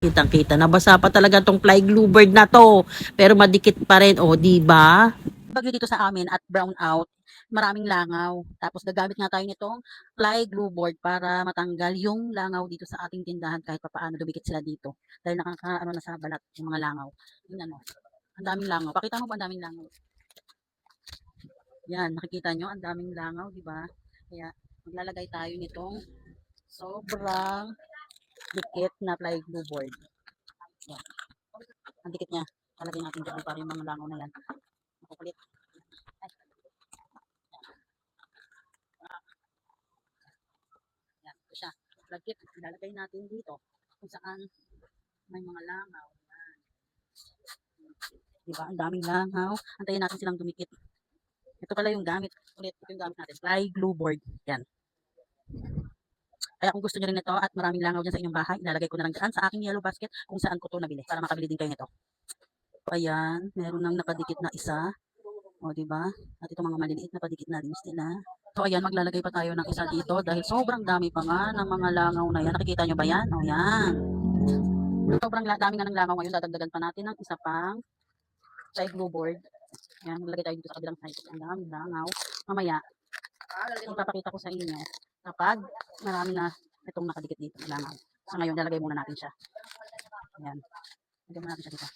Kitang-kita, nabasa pa talaga tong fly glue bird na 'to, pero madikit pa rin, oh, 'di ba? Bagyo dito sa amin at brown out, maraming langaw. Tapos gagamit nga tayo nitong fly glue board para matanggal yung langaw dito sa ating tindahan kahit papaano dumikit sila dito. Dahil nakakaano na sa balat yung mga langaw. Tingnan mo, ang daming langaw. Pakita mo ba ang daming langaw? Yan, nakikita nyo, ang daming langaw, di ba? Kaya maglalagay tayo nitong sobrang dikit na fly glue board. Yan, ang dikit niya. Talagay natin dyan para yung mga langaw na yan. Makukulit. Ay, yan, ito siya. Lagkit, ilalagay natin dito kung saan may mga langaw. Diba? Ang daming langaw. Antayin natin silang dumikit. Ito pala yung gamit. Ulit, ito yung gamit natin. Fly glue board. Yan. Kaya kung gusto nyo rin ito at maraming langaw dyan sa inyong bahay, ilalagay ko na lang dyan sa aking yellow basket kung saan ko ito nabili para makabili din kayo nito. Ayan, meron nang nakadikit na isa. O, diba? At ito mga maliliit na padikit na rings nila. So, ayan, maglalagay pa tayo ng isa dito dahil sobrang dami pa nga ng mga langaw na yan. Nakikita nyo ba yan? O, yan. Sobrang dami nga ng langaw ngayon. Dadagdagan pa natin ng isa pang side glue board. Ayan, maglagay tayo dito sa kabilang side. Ang dami langaw. Mamaya, ipapakita ko sa inyo kapag marami na itong nakadikit dito ng langaw. Sa ngayon, lalagay muna natin siya. Ayan. Lagyan muna natin siya dito.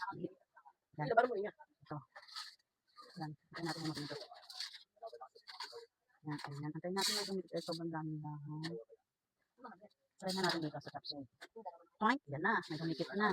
Ayan. Ito. Ayan. Ayan natin yung dito. Ayan. Ayan. Antayin natin yung dumikit. Sobrang dami langaw. Try na natin dito sa top side. Toink. Yan na. May dumikit na.